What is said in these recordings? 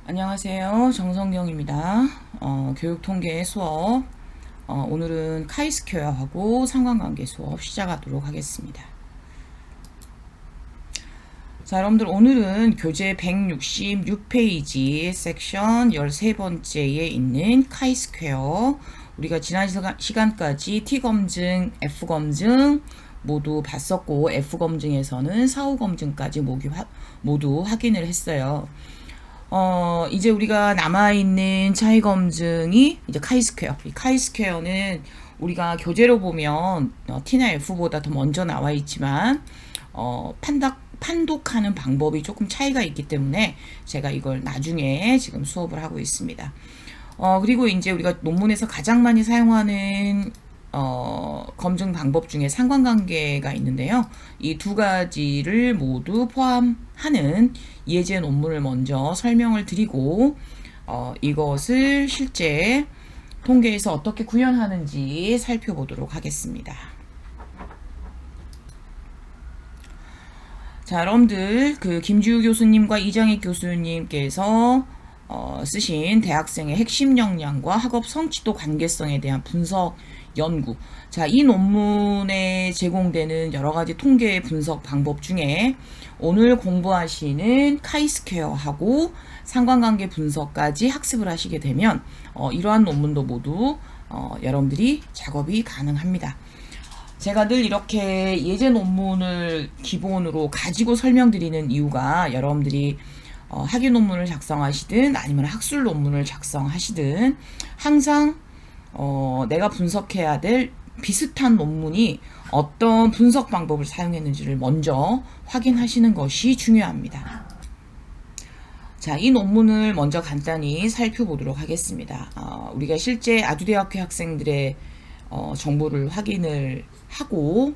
안녕하세요. 정성경입니다. 교육통계 수업. 오늘은 카이스퀘어하고 상관관계 수업 시작하도록 하겠습니다. 자, 여러분들 오늘은 교재 166페이지 섹션 13번째에 있는 카이스퀘어. 우리가 지난 시간까지 T검증, F검증 모두 봤었고, F검증에서는 사후검증까지 모두 확인을 했어요. 이제 우리가 남아있는 차이 검증이 이제 카이스퀘어. 이 카이스퀘어는 우리가 교재로 보면 T나 F보다 더 먼저 나와 있지만, 판독하는 방법이 조금 차이가 있기 때문에 제가 이걸 나중에 지금 수업을 하고 있습니다. 그리고 이제 우리가 논문에서 가장 많이 사용하는 검증 방법 중에 상관관계가 있는데요. 이 두 가지를 모두 포함하는 예제 논문을 먼저 설명을 드리고 이것을 실제 통계에서 어떻게 구현하는지 살펴보도록 하겠습니다. 자, 여러분들 그 김주우 교수님과 이정익 교수님께서 쓰신 대학생의 핵심 역량과 학업 성취도 관계성에 대한 분석 연구. 자, 이 논문에 제공되는 여러 가지 통계 분석 방법 중에 오늘 공부하시는 카이스퀘어하고 상관관계 분석까지 학습을 하시게 되면 이러한 논문도 모두 여러분들이 작업이 가능합니다. 제가 늘 이렇게 예제 논문을 기본으로 가지고 설명드리는 이유가 여러분들이 학위 논문을 작성하시든 아니면 학술 논문을 작성하시든 항상 내가 분석해야 될 비슷한 논문이 어떤 분석 방법을 사용했는지를 먼저 확인하시는 것이 중요합니다. 자, 이 논문을 먼저 간단히 살펴보도록 하겠습니다. 우리가 실제 아주대학교 학생들의 정보를 확인을 하고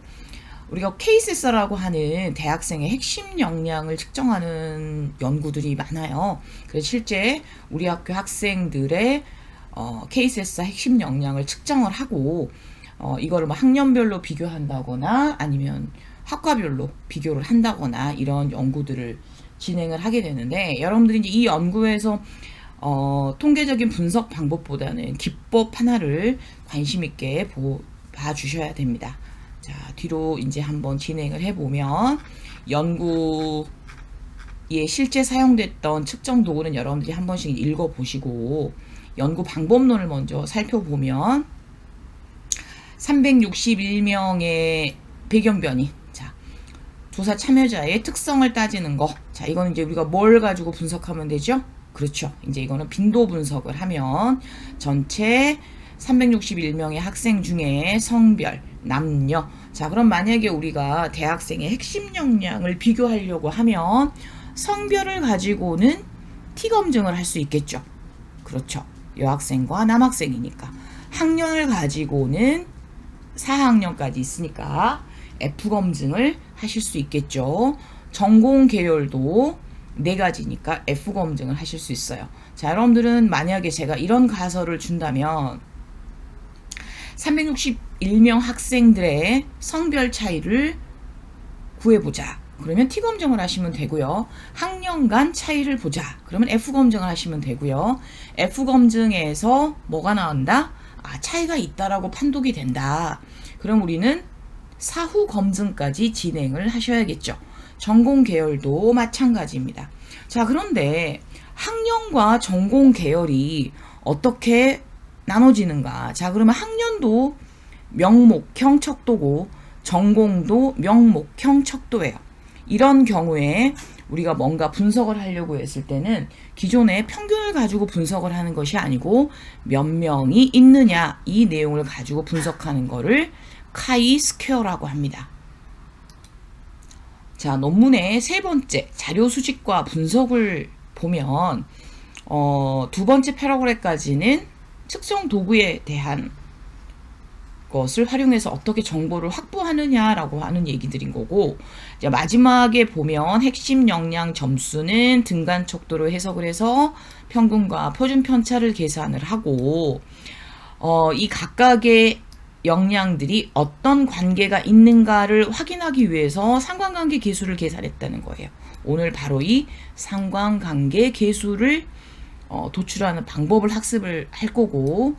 우리가 KSS라고 하는 대학생의 핵심 역량을 측정하는 연구들이 많아요. 그래서 실제 우리 학교 학생들의 KSS 핵심 역량을 측정을 하고 이거를 뭐 학년별로 비교한다거나 아니면 학과별로 비교를 한다거나 이런 연구들을 진행을 하게 되는데 여러분들이 이제 이 연구에서 통계적인 분석 방법보다는 기법 하나를 관심 있게 봐주셔야 됩니다. 자, 뒤로 이제 한번 진행을 해보면 연구에 실제 사용됐던 측정 도구는 여러분들이 한 번씩 읽어보시고 연구 방법론을 먼저 살펴보면 361명의 배경변이 자, 조사 참여자의 특성을 따지는 거. 자, 이거는 이제 우리가 뭘 가지고 분석하면 되죠? 그렇죠. 이제 이거는 빈도 분석을 하면 전체 361명의 학생 중에 성별, 남녀. 자, 그럼 만약에 우리가 대학생의 핵심 역량을 비교하려고 하면 성별을 가지고는 T검증을 할 수 있겠죠. 그렇죠. 여학생과 남학생이니까. 학년을 가지고는 4학년까지 있으니까 F검증을 하실 수 있겠죠. 전공 계열도 4가지니까 F검증을 하실 수 있어요. 자, 여러분들은 만약에 제가 이런 가설을 준다면 361명 학생들의 성별 차이를 구해보자. 그러면 T검증을 하시면 되고요. 학년 간 차이를 보자. 그러면 F검증을 하시면 되고요. F검증에서 뭐가 나온다? 차이가 있다라고 판독이 된다. 그럼 우리는 사후 검증까지 진행을 하셔야겠죠. 전공 계열도 마찬가지입니다. 자, 그런데 학년과 전공 계열이 어떻게 나눠지는가? 자, 그러면 학년도 명목형 척도고 전공도 명목형 척도예요. 이런 경우에 우리가 뭔가 분석을 하려고 했을 때는 기존의 평균을 가지고 분석을 하는 것이 아니고 몇 명이 있느냐 이 내용을 가지고 분석하는 거를 카이스퀘어라고 합니다. 자, 논문의 3번째 자료 수집과 분석을 보면 두 번째 패러그래프까지는 측정 도구에 대한 것을 활용해서 어떻게 정보를 확보하느냐라고 하는 얘기들인 거고 이제 마지막에 보면 핵심 역량 점수는 등간 척도로 해석을 해서 평균과 표준 편차를 계산을 하고 이 각각의 역량들이 어떤 관계가 있는가를 확인하기 위해서 상관관계 계수를 계산했다는 거예요. 오늘 바로 이 상관관계 계수를 도출하는 방법을 학습을 할 거고,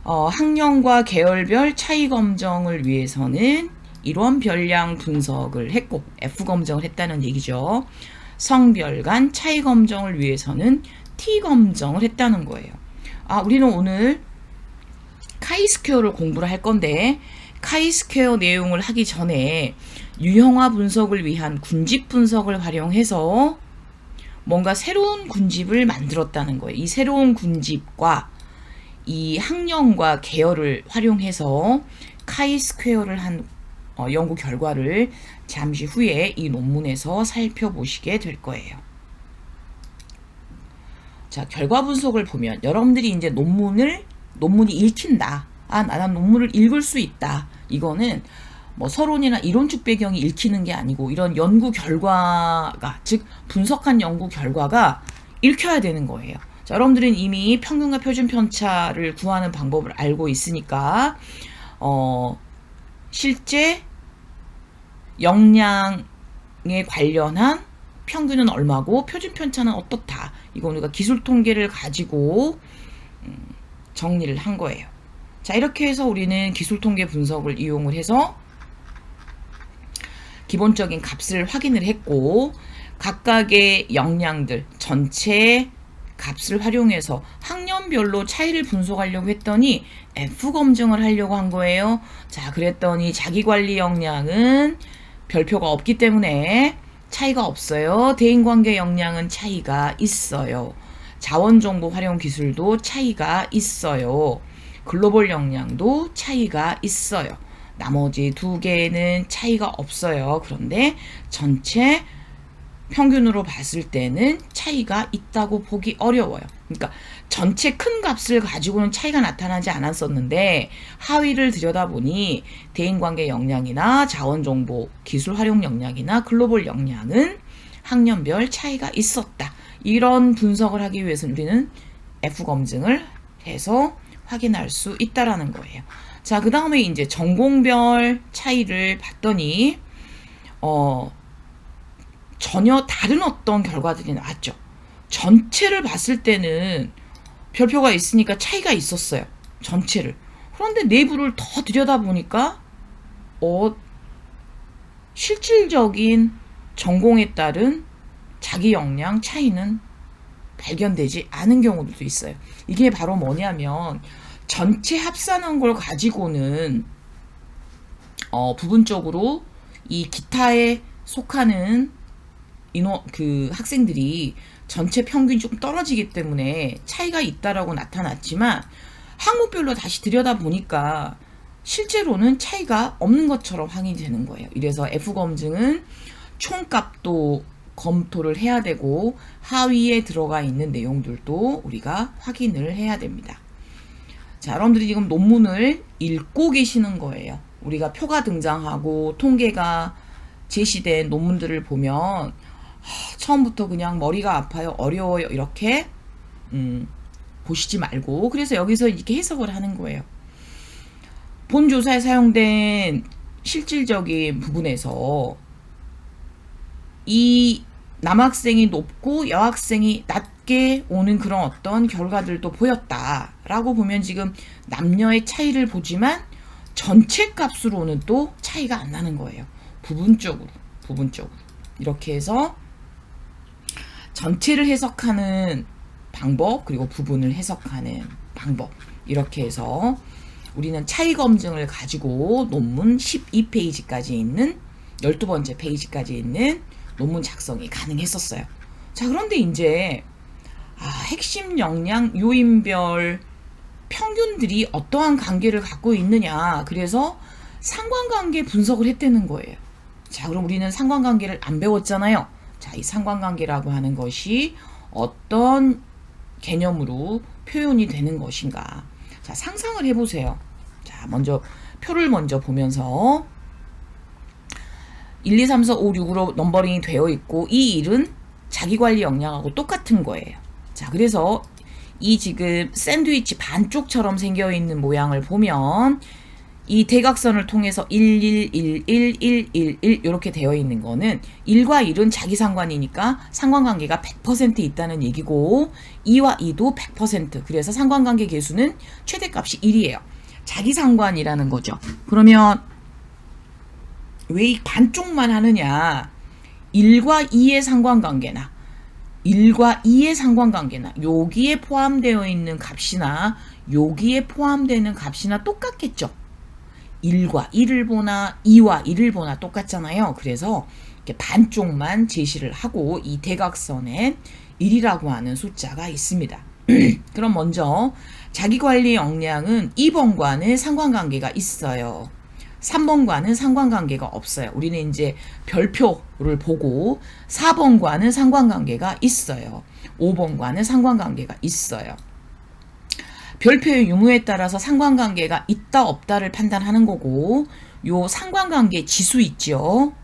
학년과 계열별 차이 검정을 위해서는 일원 별량 분석을 했고 F 검정을 했다는 얘기죠. 성별 간 차이 검정을 위해서는 T 검정을 했다는 거예요. 우리는 오늘 카이스퀘어를 공부를 할 건데, 카이스퀘어 내용을 하기 전에 유형화 분석을 위한 군집 분석을 활용해서 뭔가 새로운 군집을 만들었다는 거예요. 이 새로운 군집과 이 학년과 계열을 활용해서 카이스퀘어를 한 연구 결과를 잠시 후에 이 논문에서 살펴보시게 될 거예요. 자, 결과 분석을 보면 여러분들이 이제 논문이 읽힌다. 나는 논문을 읽을 수 있다. 이거는 뭐 서론이나 이론적 배경이 읽히는 게 아니고 이런 연구 결과가, 즉 분석한 연구 결과가 읽혀야 되는 거예요. 자, 여러분들은 이미 평균과 표준 편차를 구하는 방법을 알고 있으니까 실제 역량에 관련한 평균은 얼마고 표준 편차는 어떻다. 이거 우리가 기술 통계를 가지고 정리를 한 거예요. 자, 이렇게 해서 우리는 기술 통계 분석을 이용을 해서 기본적인 값을 확인을 했고, 각각의 역량들 전체 값을 활용해서 학년별로 차이를 분석하려고 했더니 F 검증을 하려고 한 거예요. 자, 그랬더니 자기관리 역량은 별표가 없기 때문에 차이가 없어요. 대인관계 역량은 차이가 있어요. 자원정보 활용 기술도 차이가 있어요. 글로벌 역량도 차이가 있어요. 나머지 두 개는 차이가 없어요. 그런데 전체 평균으로 봤을 때는 차이가 있다고 보기 어려워요. 그러니까 전체 큰 값을 가지고는 차이가 나타나지 않았었는데 하위를 들여다보니 대인관계 역량이나 자원정보 기술 활용 역량이나 글로벌 역량은 학년별 차이가 있었다. 이런 분석을 하기 위해서는 우리는 F 검증을 해서 확인할 수 있다라는 거예요. 자, 그 다음에 이제 전공별 차이를 봤더니 전혀 다른 어떤 결과들이 나왔죠. 전체를 봤을 때는 별표가 있으니까 차이가 있었어요. 전체를. 그런데 내부를 더 들여다보니까 실질적인 전공에 따른 자기 역량 차이는 발견되지 않은 경우도 있어요. 이게 바로 뭐냐면 전체 합산한 걸 가지고는 부분적으로 이 기타에 속하는 학생들이 전체 평균이 조금 떨어지기 때문에 차이가 있다라고 나타났지만 항목별로 다시 들여다보니까 실제로는 차이가 없는 것처럼 확인이 되는 거예요. 이래서 F 검증은 총값도 검토를 해야 되고 하위에 들어가 있는 내용들도 우리가 확인을 해야 됩니다. 자, 여러분들이 지금 논문을 읽고 계시는 거예요. 우리가 표가 등장하고 통계가 제시된 논문들을 보면 처음부터 그냥 머리가 아파요, 어려워요 이렇게 보시지 말고, 그래서 여기서 이렇게 해석을 하는 거예요. 본 조사에 사용된 실질적인 부분에서 이 남학생이 높고 여학생이 낮게 오는 그런 어떤 결과들도 보였다라고 보면 지금 남녀의 차이를 보지만 전체 값으로는 또 차이가 안 나는 거예요. 부분적으로 이렇게 해서 전체를 해석하는 방법, 그리고 부분을 해석하는 방법, 이렇게 해서 우리는 차이 검증을 가지고 논문 12페이지까지 있는 12번째 페이지까지 있는 논문 작성이 가능했었어요. 자, 그런데 이제 핵심 역량 요인별 평균들이 어떠한 관계를 갖고 있느냐, 그래서 상관관계 분석을 했다는 거예요. 자, 그럼 우리는 상관관계를 안 배웠잖아요. 자, 이 상관관계라고 하는 것이 어떤 개념으로 표현이 되는 것인가. 자, 상상을 해보세요. 자, 먼저 표를 먼저 보면서 1, 2, 3, 4, 5, 6으로 넘버링이 되어 있고 이 1은 자기관리 역량하고 똑같은 거예요. 자, 그래서 이 지금 샌드위치 반쪽처럼 생겨있는 모양을 보면 이 대각선을 통해서 1, 1, 1, 1, 1, 1, 1 이렇게 되어 있는 거는 1과 1은 자기 상관이니까 상관관계가 100% 있다는 얘기고 2와 2도 100%. 그래서 상관관계 계수는 최대값이 1이에요. 자기 상관이라는 거죠. 그러면 왜 이 반쪽만 하느냐? 1과 2의 상관관계나 1과 2의 상관관계나 여기에 포함되어 있는 값이나 여기에 포함되는 값이나 똑같겠죠. 1과 1을 보나 2와 1을 보나 똑같잖아요. 그래서 이렇게 반쪽만 제시를 하고 이 대각선에 1이라고 하는 숫자가 있습니다. 그럼 먼저 자기관리 역량은 2번과는 상관관계가 있어요. 3번과는 상관관계가 없어요. 우리는 이제 별표를 보고 4번과는 상관관계가 있어요. 5번과는 상관관계가 있어요. 별표의 유무에 따라서 상관관계가 있다 없다를 판단하는 거고 요 상관관계 지수 있죠.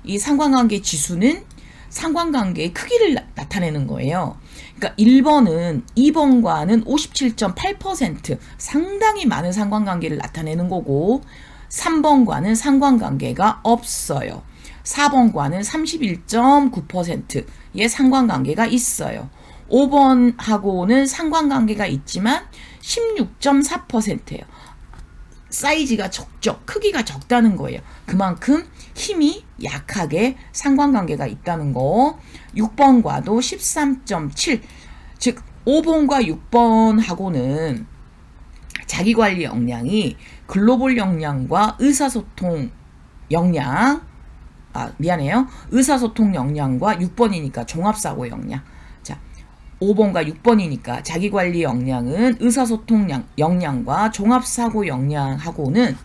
이 상관관계 지수는 상관관계의 크기를 나타내는 거예요. 그러니까 1번은 2번과는 57.8% 상당히 많은 상관관계를 나타내는 거고 3번과는 상관관계가 없어요. 4번과는 31.9%의 상관관계가 있어요. 5번하고는 상관관계가 있지만 16.4%예요. 사이즈가 적죠. 크기가 적다는 거예요. 그만큼 힘이 약하게 상관관계가 있다는 거. 6번과도 13.7. 즉 5번과 6번하고는 자기관리 역량이 글로벌 역량과 의사소통 역량 의사소통 역량과 6번이니까 종합사고 역량. 자, 5번과 6번이니까 자기관리 역량은 의사소통 역량과 종합사고 역량하고는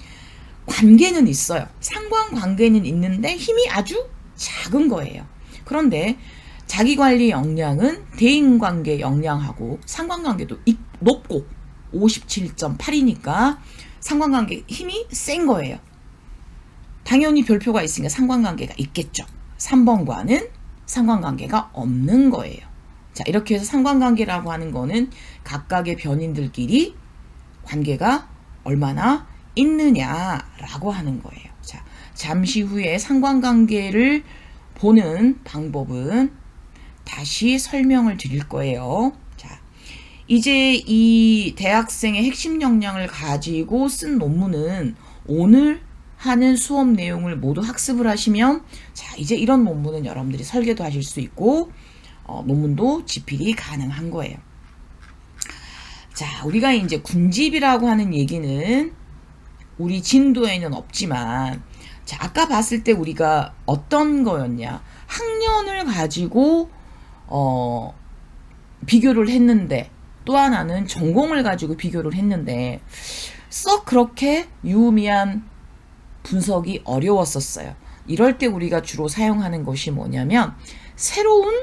관계는 있어요. 상관관계는 있는데 힘이 아주 작은 거예요. 그런데 자기관리 역량은 대인관계 역량하고 상관관계도 높고 57.8이니까 상관관계 힘이 센 거예요. 당연히 별표가 있으니까 상관관계가 있겠죠. 3번과는 상관관계가 없는 거예요. 자, 이렇게 해서 상관관계라고 하는 거는 각각의 변인들끼리 관계가 얼마나 있느냐라고 하는 거예요. 자, 잠시 후에 상관관계를 보는 방법은 다시 설명을 드릴 거예요. 자, 이제 이 대학생의 핵심 역량을 가지고 쓴 논문은 오늘 하는 수업 내용을 모두 학습을 하시면 자, 이제 이런 논문은 여러분들이 설계도 하실 수 있고 논문도 집필이 가능한 거예요. 자, 우리가 이제 군집이라고 하는 얘기는 우리 진도에는 없지만 자, 아까 봤을 때 우리가 어떤 거였냐? 학년을 가지고 비교를 했는데 또 하나는 전공을 가지고 비교를 했는데 썩 그렇게 유의미한 분석이 어려웠었어요. 이럴 때 우리가 주로 사용하는 것이 뭐냐면 새로운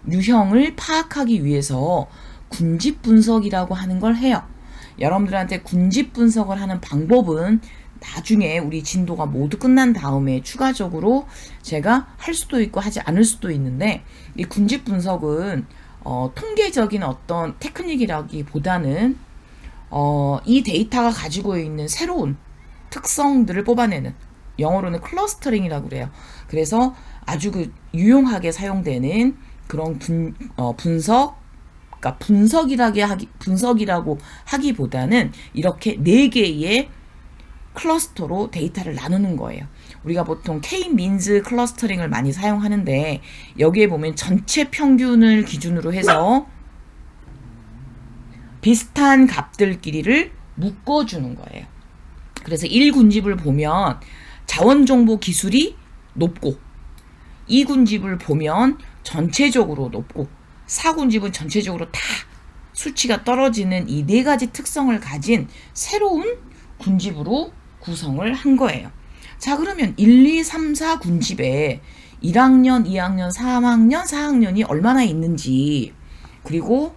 유형을 파악하기 위해서 군집 분석이라고 하는 걸 해요. 여러분들한테 군집 분석을 하는 방법은 나중에 우리 진도가 모두 끝난 다음에 추가적으로 제가 할 수도 있고 하지 않을 수도 있는데 이 군집 분석은 통계적인 어떤 테크닉이라기보다는 이 데이터가 가지고 있는 새로운 특성들을 뽑아내는 영어로는 클러스터링이라고 그래요. 그래서 아주 유용하게 사용되는 그런 분석, 그러니까 분석이라고 하기보다는 이렇게 4개의 클러스터로 데이터를 나누는 거예요. 우리가 보통 K-민즈 클러스터링을 많이 사용하는데 여기에 보면 전체 평균을 기준으로 해서 비슷한 값들끼리를 묶어주는 거예요. 그래서 1군집을 보면 자원정보 기술이 높고 2군집을 보면 전체적으로 높고 4군집은 전체적으로 다 수치가 떨어지는 이 4가지 특성을 가진 새로운 군집으로 구성을 한 거예요. 자, 그러면 1, 2, 3, 4 군집에 1학년, 2학년, 3학년, 4학년이 얼마나 있는지 그리고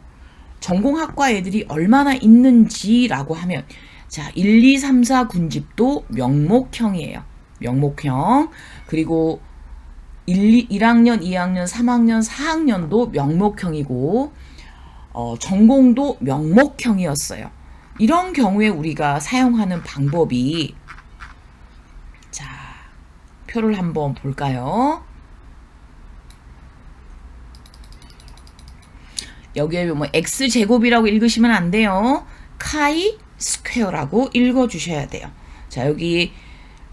전공학과 애들이 얼마나 있는지라고 하면 자, 1, 2, 3, 4 군집도 명목형이에요. 명목형. 그리고 1학년, 2학년, 3학년, 4학년도 명목형이고 전공도 명목형이었어요. 이런 경우에 우리가 사용하는 방법이 표를 한번 볼까요? 여기에 뭐 x제곱이라고 읽으시면 안 돼요. 카이 스퀘어라고 읽어주셔야 돼요. 자, 여기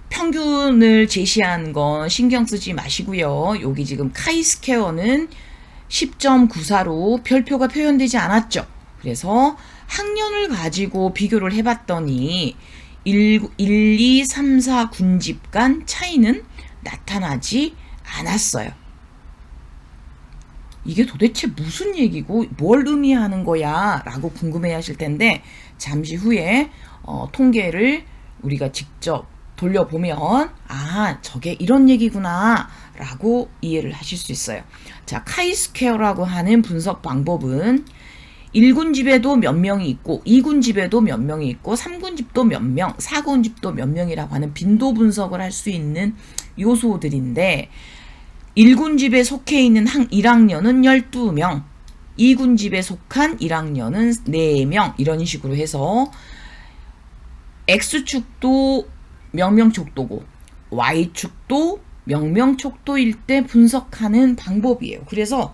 평균을 제시한 건 신경 쓰지 마시고요. 여기 지금 카이 스퀘어는 10.94로 별표가 표현되지 않았죠. 그래서 학년을 가지고 비교를 해봤더니 1, 2, 3, 4 군집 간 차이는 나타나지 않았어요. 이게 도대체 무슨 얘기고 뭘 의미하는 거야 라고 궁금해 하실 텐데 잠시 후에 통계를 우리가 직접 돌려보면 아 저게 이런 얘기구나 라고 이해를 하실 수 있어요. 자, 카이스퀘어라고 하는 분석 방법은 1군집에도 몇 명이 있고 2군집에도 몇 명이 있고 3군집도 몇 명, 4군집도 몇 명이라고 하는 빈도 분석을 할 수 있는 요소들인데 1군집에 속해 있는 1학년은 12명, 2군집에 속한 1학년은 4명 이런 식으로 해서 X축도 명명촉도고 Y축도 명명촉도일 때 분석하는 방법이에요. 그래서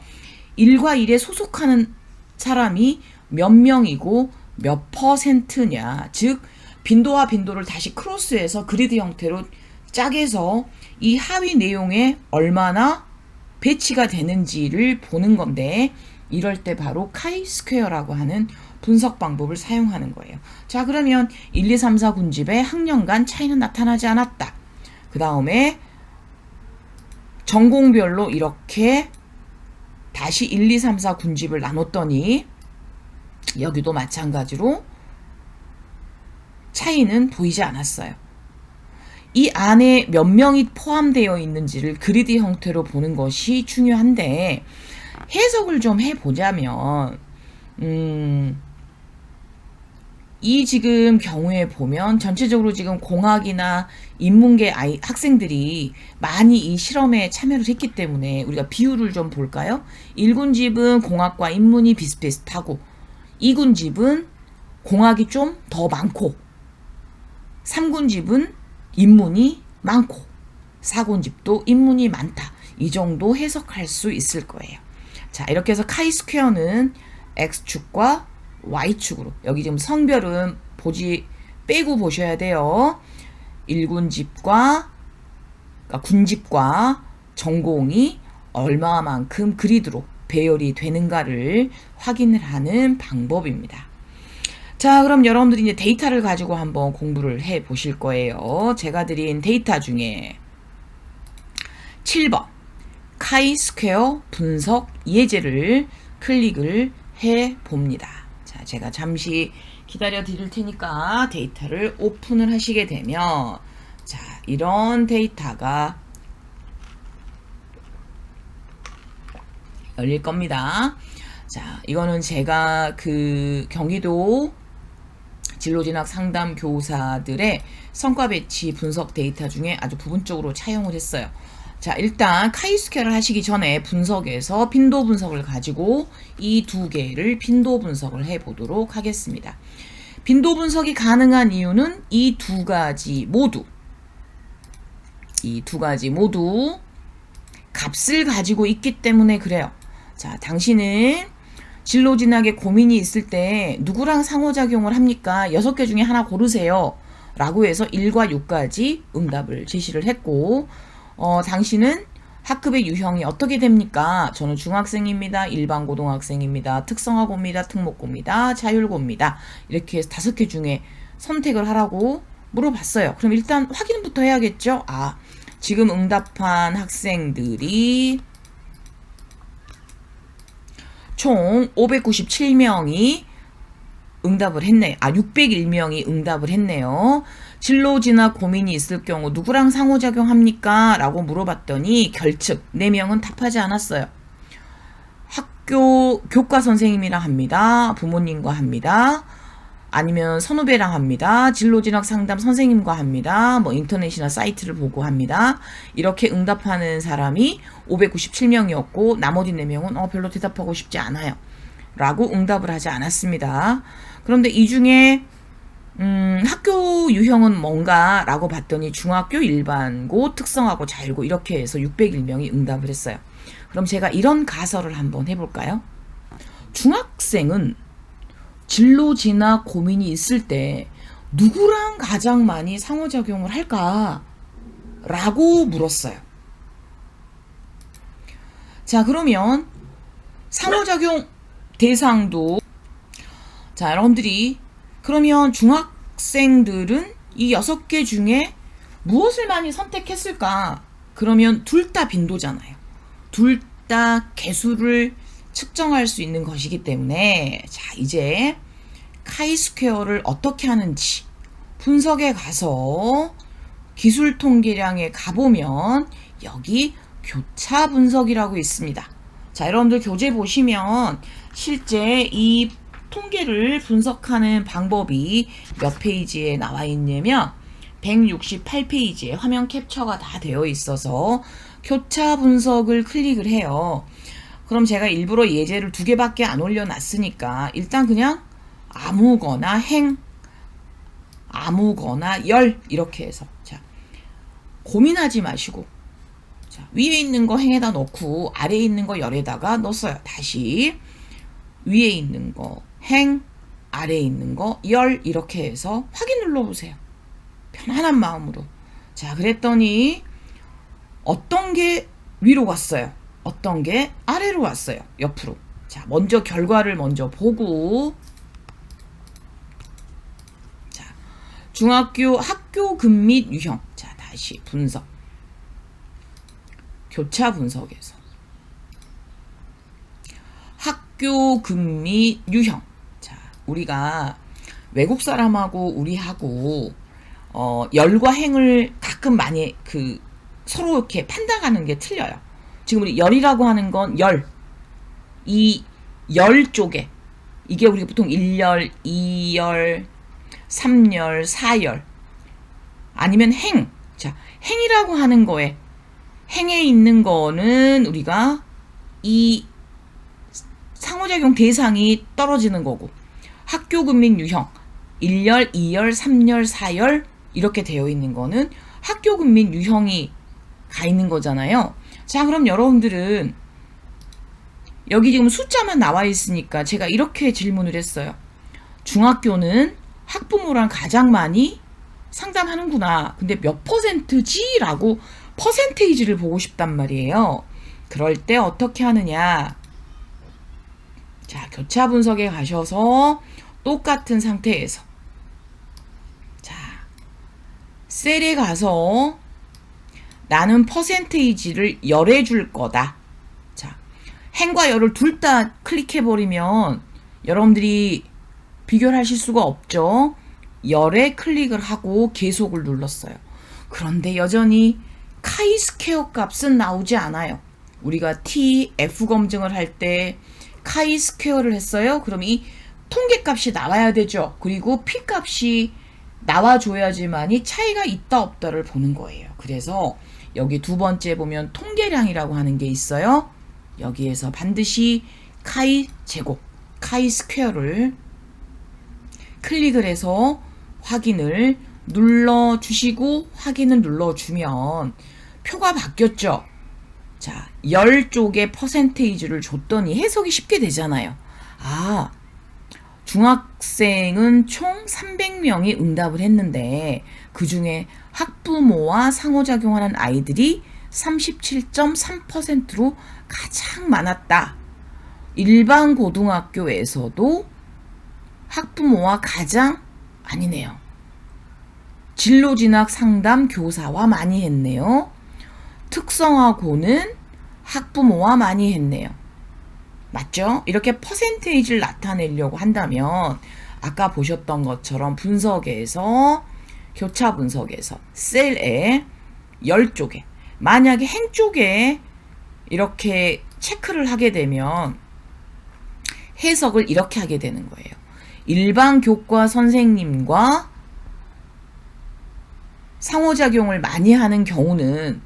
1과 1에 소속하는 사람이 몇 명이고 몇 퍼센트냐, 즉 빈도와 빈도를 다시 크로스해서 그리드 형태로 짝해서 이 하위 내용에 얼마나 배치가 되는지를 보는 건데 이럴 때 바로 카이 스퀘어라고 하는 분석 방법을 사용하는 거예요. 자, 그러면 1, 2, 3, 4 군집의 학년 간 차이는 나타나지 않았다. 그 다음에 전공별로 이렇게 다시 1, 2, 3, 4 군집을 나눴더니 여기도 마찬가지로 차이는 보이지 않았어요. 이 안에 몇 명이 포함되어 있는지를 그리드 형태로 보는 것이 중요한데 해석을 좀 해보자면 이 지금 경우에 보면 전체적으로 지금 공학이나 인문계 학생들이 많이 이 실험에 참여를 했기 때문에 우리가 비율을 좀 볼까요? 1군집은 공학과 인문이 비슷비슷하고 2군집은 공학이 좀 더 많고 3군집은 인문이 많고 4군집도 인문이 많다. 이 정도 해석할 수 있을 거예요. 자, 이렇게 해서 카이 스퀘어는 X축과 Y축으로 여기 지금 성별은 빼고 보셔야 돼요. 1군집과 그러니까 군집과 전공이 얼마만큼 그리드로 배열이 되는가를 확인을 하는 방법입니다. 자, 그럼 여러분들이 이제 데이터를 가지고 한번 공부를 해 보실 거예요. 제가 드린 데이터 중에 7번 카이 스퀘어 분석 예제를 클릭을 해 봅니다. 자, 제가 잠시 기다려 드릴 테니까 데이터를 오픈을 하시게 되면 자, 이런 데이터가 열릴 겁니다. 자, 이거는 제가 그 경기도 진로진학 상담 교사들의 성과 배치 분석 데이터 중에 아주 부분적으로 차용을 했어요. 자, 일단 카이스퀘어를 하시기 전에 분석에서 빈도 분석을 가지고 이 두 개를 빈도 분석을 해 보도록 하겠습니다. 빈도 분석이 가능한 이유는 이 두 가지 모두 값을 가지고 있기 때문에 그래요. 자, 당신은 진로 진학에 고민이 있을 때 누구랑 상호작용을 합니까? 6개 중에 하나 고르세요. 라고 해서 1과 6까지 응답을 제시를 했고 당신은 학급의 유형이 어떻게 됩니까? 저는 중학생입니다. 일반 고등학생입니다. 특성화고입니다. 특목고입니다. 자율고입니다. 이렇게 해서 5개 중에 선택을 하라고 물어봤어요. 그럼 일단 확인부터 해야겠죠? 아, 지금 응답한 학생들이 총 597명이 응답을 했네. 601명이 응답을 했네요. 진로 진학 고민이 있을 경우 누구랑 상호작용합니까? 라고 물어봤더니 결측 4명은 답하지 않았어요. 학교 교과 선생님이랑 합니다. 부모님과 합니다. 아니면 선후배랑 합니다. 진로 진학 상담 선생님과 합니다. 뭐 인터넷이나 사이트를 보고 합니다. 이렇게 응답하는 사람이 597명이었고 나머지 4명은 별로 대답하고 싶지 않아요. 라고 응답을 하지 않았습니다. 그런데 이 중에 학교 유형은 뭔가 라고 봤더니 중학교 일반고, 특성화고, 자율고 이렇게 해서 601명이 응답을 했어요. 그럼 제가 이런 가설을 한번 해볼까요? 중학생은 진로 진학 고민이 있을 때 누구랑 가장 많이 상호작용을 할까? 라고 물었어요. 자, 그러면 상호작용 대상도, 자, 여러분들이 그러면 중학생들은 이 6개 중에 무엇을 많이 선택했을까? 그러면 둘 다 빈도잖아요. 둘 다 개수를 측정할 수 있는 것이기 때문에, 자, 이제 카이스퀘어를 어떻게 하는지 분석에 가서 기술 통계량에 가보면 여기 교차 분석이라고 있습니다. 자, 여러분들 교재 보시면 실제 이 통계를 분석하는 방법이 몇 페이지에 나와 있냐면 168페이지에 화면 캡처가 다 되어 있어서 교차 분석을 클릭을 해요. 그럼 제가 일부러 예제를 2개밖에 안 올려놨으니까 일단 그냥 아무거나 행, 아무거나 열 이렇게 해서, 자, 고민하지 마시고, 자, 위에 있는 거 행에다 넣고 아래에 있는 거 열에다가 넣었어요. 다시 위에 있는 거 행, 아래에 있는 거 열 이렇게 해서 확인 눌러보세요. 편안한 마음으로. 자, 그랬더니 어떤 게 위로 갔어요? 어떤 게 아래로 왔어요? 옆으로. 자, 먼저 결과를 먼저 보고, 자, 중학교 학교급 및 유형. 자, 다시 분석. 교차 분석에서 학교급 및 유형. 자, 우리가 외국 사람하고 우리하고 열과 행을 가끔 많이 서로 이렇게 판단하는 게 틀려요. 지금 우리 열이라고 하는 건 열, 이 열 쪽에 이게 우리가 보통 1열, 2열, 3열, 4열 아니면 행. 자, 행이라고 하는 거에 행에 있는 거는 우리가 이 상호작용 대상이 떨어지는 거고, 학교급 및 유형 1열, 2열, 3열, 4열 이렇게 되어 있는 거는 학교급 및 유형이 가 있는 거잖아요. 자, 그럼 여러분들은 여기 지금 숫자만 나와 있으니까 제가 이렇게 질문을 했어요. 중학교는 학부모랑 가장 많이 상담하는구나. 근데 몇 %지? 라고 퍼센테이지를 보고 싶단 말이에요. 그럴 때 어떻게 하느냐. 자, 교차 분석에 가셔서 똑같은 상태에서, 자, 셀에 가서 나는 퍼센테이지를 열해 줄 거다. 자, 행과 열을 둘 다 클릭해버리면 여러분들이 비교를 하실 수가 없죠. 열에 클릭을 하고 계속을 눌렀어요. 그런데 여전히 카이스퀘어 값은 나오지 않아요. 우리가 T, F 검증을 할 때 카이스퀘어를 했어요. 그럼 이 통계값이 나와야 되죠. 그리고 P값이 나와줘야지만이 차이가 있다 없다를 보는 거예요. 그래서 여기 두 번째 보면 통계량이라고 하는 게 있어요. 여기에서 반드시 카이 제곱, 카이 스퀘어를 클릭을 해서 확인을 눌러주시고, 확인을 눌러주면 표가 바뀌었죠. 자, 열 쪽에 퍼센테이지를 줬더니 해석이 쉽게 되잖아요. 아, 중학생은 총 300명이 응답을 했는데 그 중에 학부모와 상호작용하는 아이들이 37.3%로 가장 많았다. 일반 고등학교에서도 학부모와 가장 아니네요. 진로진학 상담 교사와 많이 했네요. 특성화고는 학부모와 많이 했네요. 맞죠? 이렇게 퍼센테이지를 나타내려고 한다면 아까 보셨던 것처럼 분석에서, 교차 분석에서 셀에 열 쪽에, 만약에 행 쪽에 이렇게 체크를 하게 되면 해석을 이렇게 하게 되는 거예요. 일반 교과 선생님과 상호작용을 많이 하는 경우는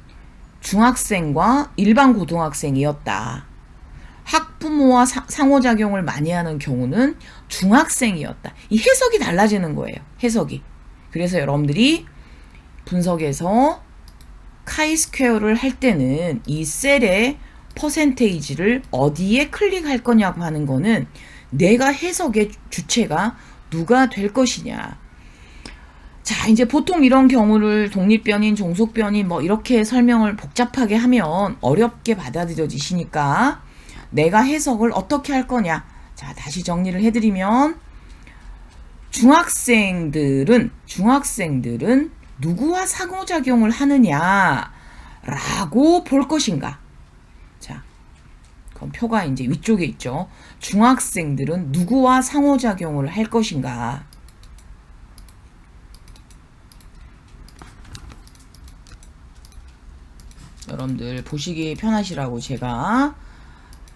중학생과 일반 고등학생이었다. 학부모와 상호작용을 많이 하는 경우는 중학생이었다. 이 해석이 달라지는 거예요. 해석이. 그래서 여러분들이 분석에서 카이스퀘어를 할 때는 이 셀의 퍼센테이지를 어디에 클릭할 거냐고 하는 거는 내가 해석의 주체가 누가 될 것이냐. 자, 이제 보통 이런 경우를 독립변인, 종속변인 뭐 이렇게 설명을 복잡하게 하면 어렵게 받아들여지시니까 내가 해석을 어떻게 할 거냐. 자, 다시 정리를 해드리면 중학생들은 누구와 상호작용을 하느냐라고 볼 것인가. 자, 그럼 표가 이제 위쪽에 있죠. 중학생들은 누구와 상호작용을 할 것인가. 여러분들 보시기 편하시라고 제가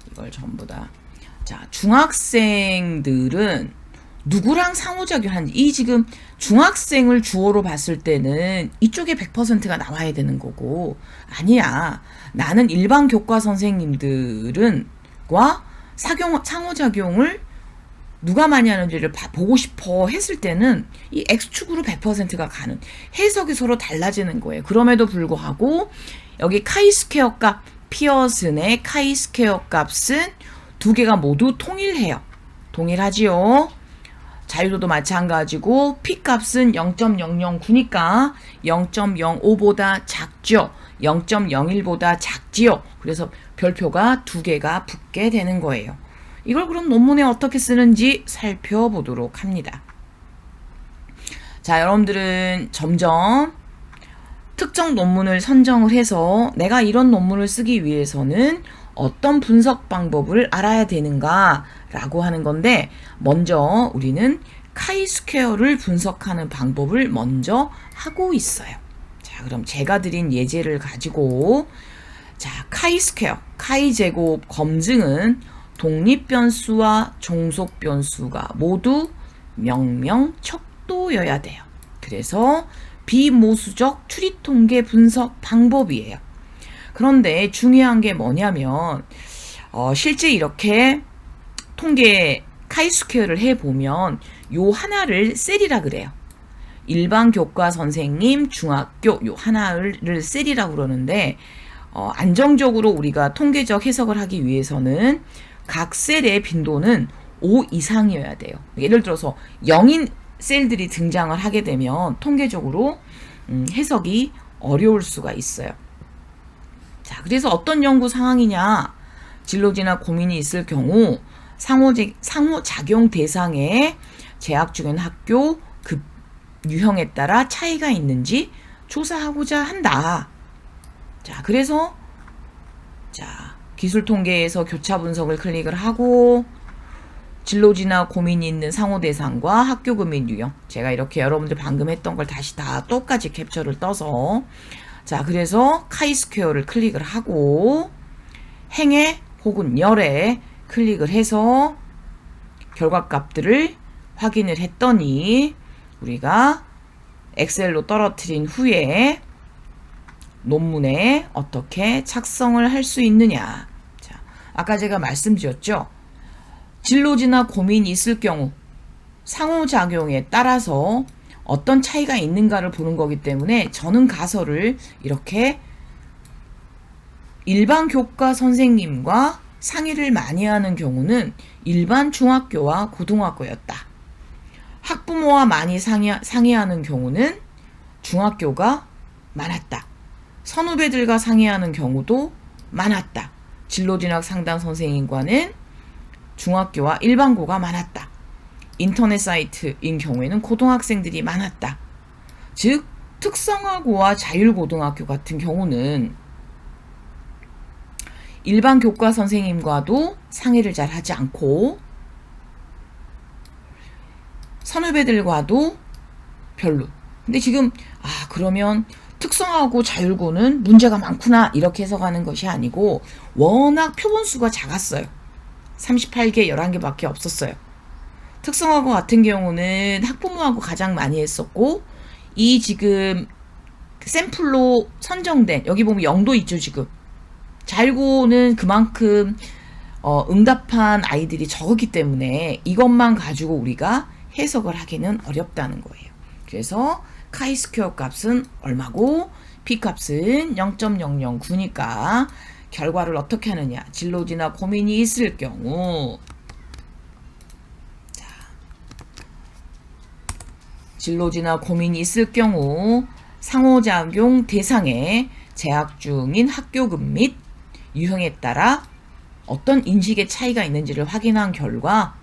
이걸 전부 다. 자, 중학생들은 누구랑 상호작용하는지, 이 지금 중학생을 주어로 봤을 때는 이쪽에 100%가 나와야 되는 거고, 아니야. 나는 일반 교과 선생님들과 상호작용을 누가 많이 하는지를 보고 싶어 했을 때는 이 X축으로 100%가 가는, 해석이 서로 달라지는 거예요. 그럼에도 불구하고 여기 카이스퀘어 값, 피어슨의 카이스퀘어 값은 두 개가 모두 통일해요. 동일하지요. 자유도도 마찬가지고 p 값은 0.009니까 0.05보다 작죠. 0.01보다 작지요. 그래서 별표가 두 개가 붙게 되는 거예요. 이걸 그럼 논문에 어떻게 쓰는지 살펴보도록 합니다. 자, 여러분들은 점점 특정 논문을 선정을 해서 내가 이런 논문을 쓰기 위해서는 어떤 분석 방법을 알아야 되는가 라고 하는 건데, 먼저 우리는 카이스퀘어를 분석하는 방법을 먼저 하고 있어요. 자, 그럼 제가 드린 예제를 가지고, 자, 카이스퀘어, 카이제곱 검증은 독립변수와 종속변수가 모두 명명척도여야 돼요. 그래서 비모수적 추리통계 분석 방법이에요. 그런데 중요한 게 뭐냐면 실제 이렇게 통계 카이스퀘어를 해보면 요 하나를 셀이라 그래요. 일반 교과 선생님, 중학교 요 하나를 셀이라 그러는데 안정적으로 우리가 통계적 해석을 하기 위해서는 각 셀의 빈도는 5 이상이어야 돼요. 예를 들어서 0인 셀들이 등장을 하게 되면 통계적으로 해석이 어려울 수가 있어요. 자, 그래서 어떤 연구 상황이냐, 진로지나 고민이 있을 경우 상호작용 대상에 재학 중인 학교 급 유형에 따라 차이가 있는지 조사하고자 한다. 자, 그래서 자, 기술 통계에서 교차 분석을 클릭을 하고 진로지나 고민이 있는 상호 대상과 학교 금인 유형, 제가 이렇게 여러분들 방금 했던 걸 다시 다 똑같이 캡처를 떠서, 자, 그래서 카이스퀘어를 클릭을 하고 행에 혹은 열에 클릭을 해서 결과값들을 확인을 했더니 우리가 엑셀로 떨어뜨린 후에 논문에 어떻게 작성을 할 수 있느냐. 자, 아까 제가 말씀드렸죠. 진로지나 고민이 있을 경우 상호작용에 따라서 어떤 차이가 있는가를 보는 거기 때문에 저는 가설을 이렇게 일반 교과 선생님과 상의를 많이 하는 경우는 일반 중학교와 고등학교였다. 학부모와 많이 상의하는 경우는 중학교가 많았다. 선후배들과 상의하는 경우도 많았다. 진로진학 상담 선생님과는 중학교와 일반고가 많았다. 인터넷 사이트인 경우에는 고등학생들이 많았다. 즉 특성화고와 자율고등학교 같은 경우는 일반 교과 선생님과도 상의를 잘 하지 않고 선후배들과도 별로. 근데 지금 그러면 특성화고 자율고는 문제가 많구나 이렇게 해석하는 것이 아니고 워낙 표본수가 작았어요. 38개, 11개밖에 없었어요. 특성화고 같은 경우는 학부모하고 가장 많이 했었고, 이 지금 샘플로 선정된, 여기 보면 0도 있죠 지금. 자율고는 그만큼 응답한 아이들이 적었기 때문에 이것만 가지고 우리가 해석을 하기는 어렵다는 거예요. 그래서 카이스퀘어 값은 얼마고 P값은 0.009니까 결과를 어떻게 하느냐. 진로지나 고민이 있을 경우 진로지나 고민이 있을 경우 상호작용 대상에 재학 중인 학교급 및 유형에 따라 어떤 인식의 차이가 있는지를 확인한 결과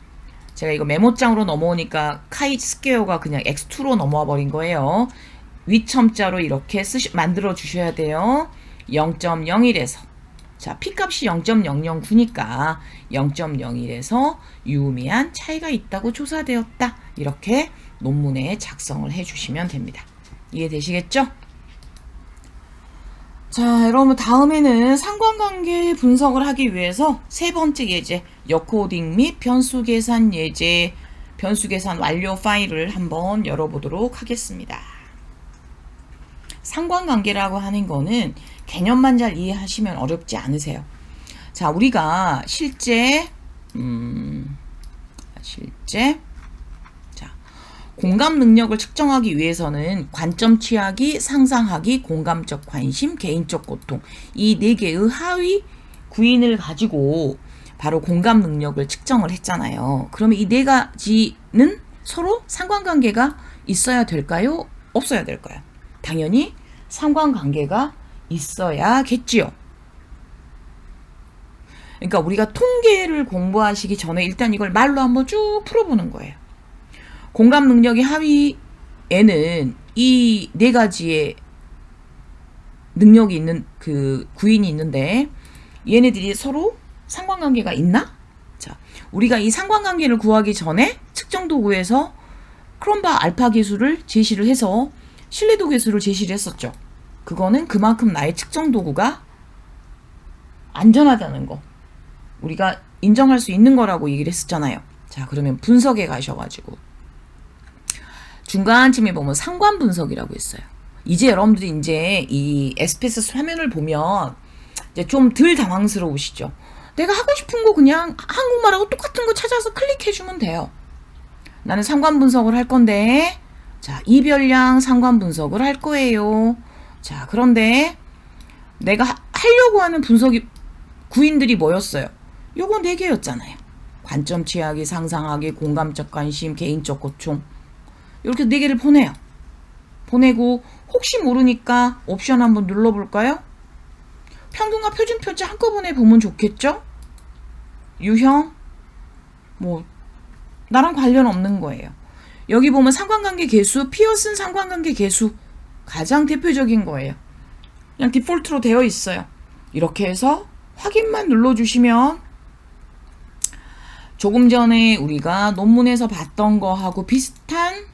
제가 이거 메모장으로 넘어오니까 카이스퀘어가 그냥 x2로 넘어와 버린 거예요. 위첨자로 이렇게 만들어 주셔야 돼요. 0.01에서 자, P값이 0.009니까 0.01에서 유의미한 차이가 있다고 조사되었다. 이렇게 논문에 작성을 해주시면 됩니다. 이해되시겠죠? 자, 여러분 다음에는 상관관계 분석을 하기 위해서 세 번째 예제, 여코딩 및 변수계산 예제, 변수계산 완료 파일을 한번 열어보도록 하겠습니다. 상관관계라고 하는 거는 개념만 잘 이해하시면 어렵지 않으세요. 자, 우리가 실제 공감 능력을 측정하기 위해서는 관점 취하기, 상상하기, 공감적 관심, 개인적 고통 이 네 개의 하위 구인을 가지고 바로 공감 능력을 측정을 했잖아요. 그러면 이 네 가지는 서로 상관관계가 있어야 될까요? 없어야 될까요? 당연히 상관관계가 있어야겠지요. 그러니까 우리가 통계를 공부하시기 전에 일단 이걸 말로 한번 쭉 풀어보는 거예요. 공감 능력의 하위에는 이 네 가지의 능력이 있는 그 구인이 있는데 얘네들이 서로 상관관계가 있나? 자, 우리가 이 상관관계를 구하기 전에 측정 도구에서 크롬바 알파 계수를 제시를 해서 신뢰도 계수를 제시를 했었죠. 그거는 그만큼 나의 측정 도구가 안전하다는 거. 우리가 인정할 수 있는 거라고 얘기를 했었잖아요. 자, 그러면 분석에 가셔가지고 중간쯤에 보면 상관 분석이라고 있어요. 이제 여러분들이 이제 이 SPS 화면을 보면 이제 좀 덜 당황스러우시죠. 내가 하고 싶은 거 그냥 한국말하고 똑같은 거 찾아서 클릭해주면 돼요. 나는 상관 분석을 할 건데, 자, 이별량 상관 분석을 할 거예요. 자, 그런데 내가 하려고 하는 분석이 구인들이 뭐였어요? 요거 4개였잖아요. 관점 취하기, 상상하기, 공감적 관심, 개인적 고충. 이렇게 4개를 보내요. 보내고 혹시 모르니까 옵션 한번 눌러볼까요? 평균과 표준 표지 한꺼번에 보면 좋겠죠? 유형 뭐 나랑 관련 없는 거예요. 여기 보면 상관관계 계수, 피어슨 상관관계 계수 가장 대표적인 거예요. 그냥 디폴트로 되어 있어요. 이렇게 해서 확인만 눌러주시면 조금 전에 우리가 논문에서 봤던 거하고 비슷한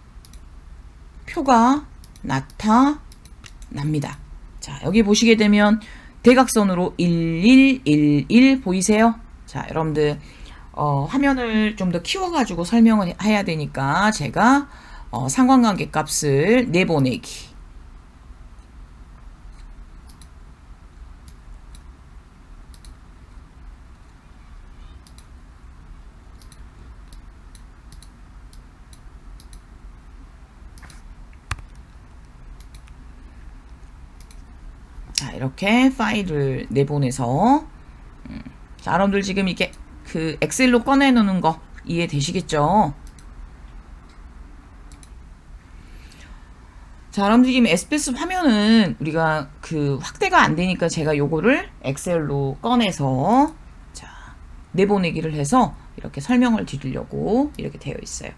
표가 나타납니다. 자, 여기 보시게 되면 대각선으로 1111 보이세요? 자, 여러분들 화면을 좀 더 키워가지고 설명을 해야 되니까 제가 상관관계 값을 내보내기. 자, 이렇게 파일을 내보내서 자, 여러분들 지금 이렇게 그 엑셀로 꺼내놓는 거 이해되시겠죠? 자, 여러분들 지금 SPS 화면은 우리가 그 확대가 안 되니까 제가 요거를 엑셀로 꺼내서 자, 내보내기를 해서 이렇게 설명을 드리려고 이렇게 되어 있어요.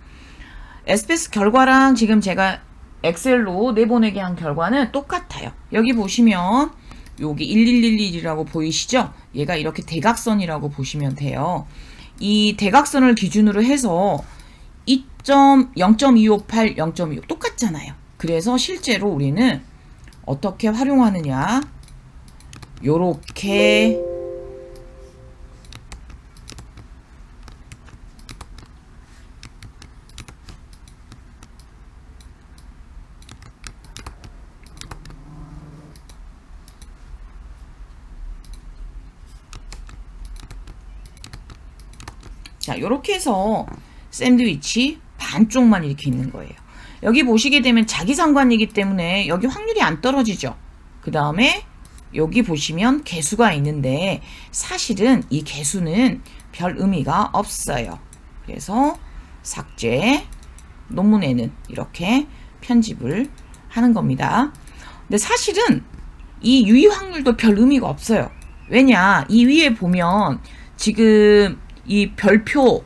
SPS 결과랑 지금 제가 엑셀로 내보내기 한 결과는 똑같아요. 여기 보시면 여기 1111이라고 보이시죠? 얘가 이렇게 대각선이라고 보시면 돼요. 이 대각선을 기준으로 해서 0.258, 0.25 똑같잖아요. 그래서 실제로 우리는 어떻게 활용하느냐? 요렇게 자, 이렇게 해서 샌드위치 반쪽만 이렇게 있는 거예요. 여기 보시게 되면 자기상관이기 때문에 여기 확률이 안 떨어지죠. 그 다음에 여기 보시면 개수가 있는데 사실은 이 개수는 별 의미가 없어요. 그래서 삭제, 논문에는 이렇게 편집을 하는 겁니다. 근데 사실은 이 유의 확률도 별 의미가 없어요. 왜냐, 이 위에 보면 지금 이 별표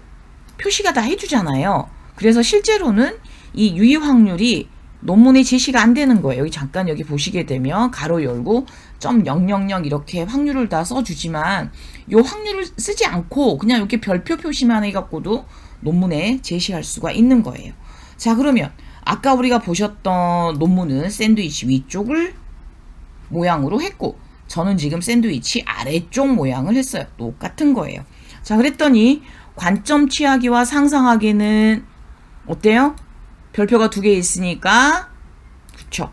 표시가 다 해주잖아요. 그래서 실제로는 이 유의 확률이 논문에 제시가 안 되는 거예요. 여기 잠깐 여기 보시게 되면 가로 열고 0.000 이렇게 확률을 다 써주지만 이 확률을 쓰지 않고 그냥 이렇게 별표 표시만 해갖고도 논문에 제시할 수가 있는 거예요. 자, 그러면 아까 우리가 보셨던 논문은 샌드위치 위쪽을 모양으로 했고 저는 지금 샌드위치 아래쪽 모양을 했어요. 똑같은 거예요. 자, 그랬더니 관점 취하기와 상상하기는 어때요? 별표가 2개 있으니까 그쵸?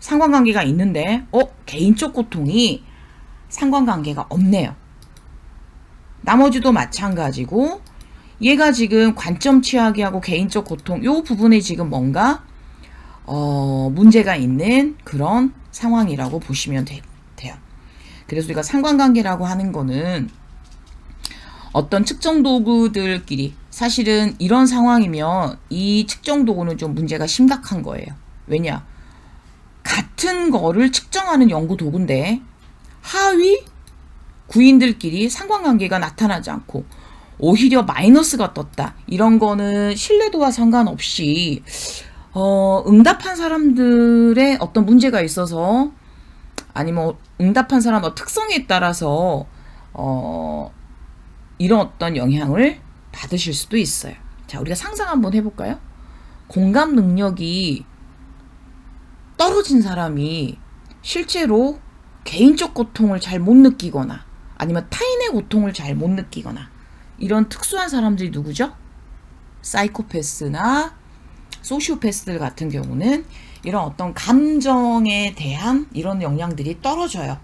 상관관계가 있는데 개인적 고통이 상관관계가 없네요. 나머지도 마찬가지고 얘가 지금 관점 취하기하고 개인적 고통 요 부분에 지금 뭔가 문제가 있는 그런 상황이라고 보시면 돼요. 그래서 우리가 상관관계라고 하는 거는 어떤 측정 도구들끼리 사실은 이런 상황이면 이 측정 도구는 좀 문제가 심각한 거예요. 왜냐? 같은 거를 측정하는 연구 도구인데 하위 구인들끼리 상관관계가 나타나지 않고 오히려 마이너스가 떴다. 이런 거는 신뢰도와 상관없이 응답한 사람들의 어떤 문제가 있어서 아니면 응답한 사람의 특성에 따라서 이런 어떤 영향을 받으실 수도 있어요. 자, 우리가 상상 한번 해볼까요? 공감 능력이 떨어진 사람이 실제로 개인적 고통을 잘 못 느끼거나 아니면 타인의 고통을 잘 못 느끼거나 이런 특수한 사람들이 누구죠? 사이코패스나 소시오패스들 같은 경우는 이런 어떤 감정에 대한 이런 영향들이 떨어져요.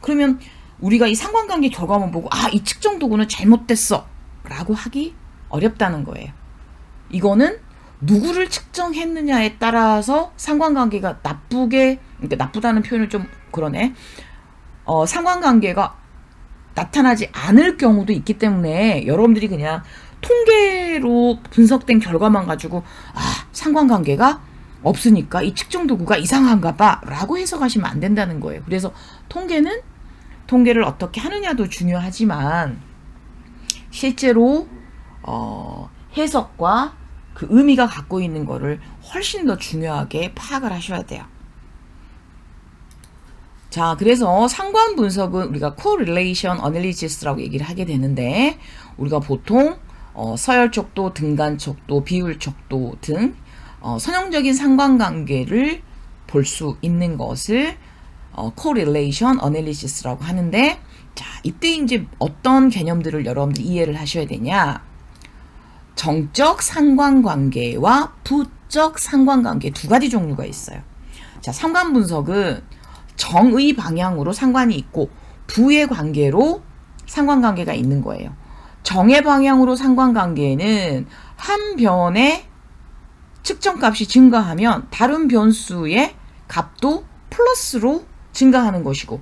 그러면 우리가 이 상관관계 결과만 보고 이 측정 도구는 잘못됐어 라고 하기 어렵다는 거예요. 이거는 누구를 측정했느냐에 따라서 상관관계가 그러니까 나쁘다는 표현을 좀 그러네. 상관관계가 나타나지 않을 경우도 있기 때문에 여러분들이 그냥 통계로 분석된 결과만 가지고 상관관계가 없으니까 이 측정 도구가 이상한가 봐 라고 해석하시면 안 된다는 거예요. 그래서 통계를 어떻게 하느냐도 중요하지만 실제로 해석과 그 의미가 갖고 있는 거를 훨씬 더 중요하게 파악을 하셔야 돼요. 자, 그래서 상관 분석은 우리가 correlation analysis라고 얘기를 하게 되는데 우리가 보통 서열 척도, 등간 척도, 비율 척도 등 선형적인 상관관계를 볼 수 있는 것을 correlation analysis라고 하는데 자, 이때 이제 어떤 개념들을 여러분들이 이해를 하셔야 되냐? 정적 상관관계와 부적 상관관계 두 가지 종류가 있어요. 자, 상관 분석은 정의 방향으로 상관이 있고 부의 관계로 상관관계가 있는 거예요. 정의 방향으로 상관관계는 한 변의 측정값이 증가하면 다른 변수의 값도 플러스로 증가하는 것이고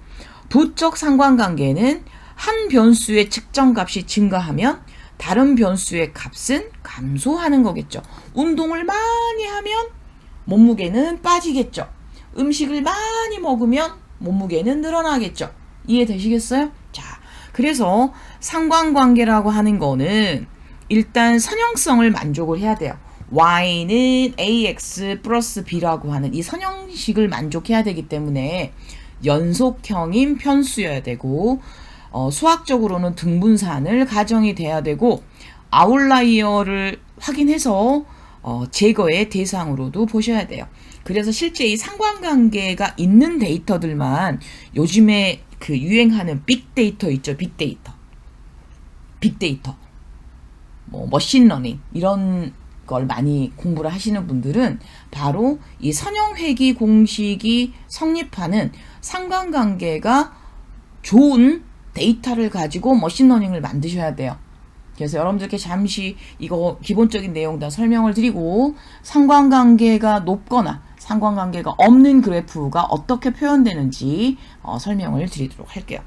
부적 상관관계는 한 변수의 측정값이 증가하면 다른 변수의 값은 감소하는 거겠죠. 운동을 많이 하면 몸무게는 빠지겠죠. 음식을 많이 먹으면 몸무게는 늘어나겠죠. 이해되시겠어요? 자, 그래서 상관관계라고 하는 거는 일단 선형성을 만족을 해야 돼요. y는 ax 플러스 b라고 하는 이 선형식을 만족해야 되기 때문에 연속형인 편수여야 되고 수학적으로는 등분산을 가정이 돼야 되고 아웃라이어를 확인해서 제거의 대상으로도 보셔야 돼요. 그래서 실제 이 상관관계가 있는 데이터들만 요즘에 그 유행하는 빅데이터 있죠. 빅데이터. 머신러닝 이런 걸 많이 공부를 하시는 분들은 바로 이 선형회귀 공식이 성립하는 상관관계가 좋은 데이터를 가지고 머신러닝을 만드셔야 돼요. 그래서 여러분들께 잠시 이거 기본적인 내용 다 설명을 드리고 상관관계가 높거나 상관관계가 없는 그래프가 어떻게 표현되는지 설명을 드리도록 할게요.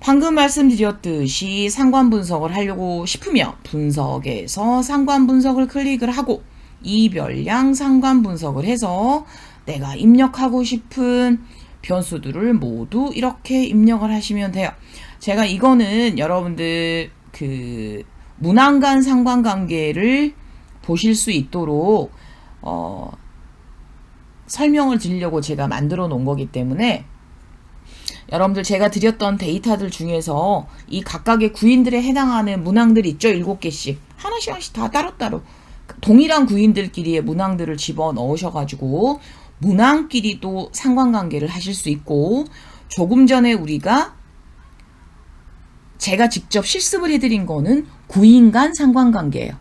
방금 말씀드렸듯이 상관 분석을 하려고 싶으면 분석에서 상관 분석을 클릭을 하고 이별량 상관 분석을 해서 내가 입력하고 싶은 변수들을 모두 이렇게 입력을 하시면 돼요. 제가 이거는 여러분들 그 문항간 상관관계를 보실 수 있도록 설명을 드리려고 제가 만들어 놓은 거기 때문에 여러분들 제가 드렸던 데이터들 중에서 이 각각의 구인들에 해당하는 문항들 있죠? 7개씩 하나씩 다 따로따로 동일한 구인들끼리의 문항들을 집어 넣으셔가지고 문항끼리도 상관관계를 하실 수 있고 조금 전에 제가 직접 실습을 해드린 거는 구인 간 상관관계예요.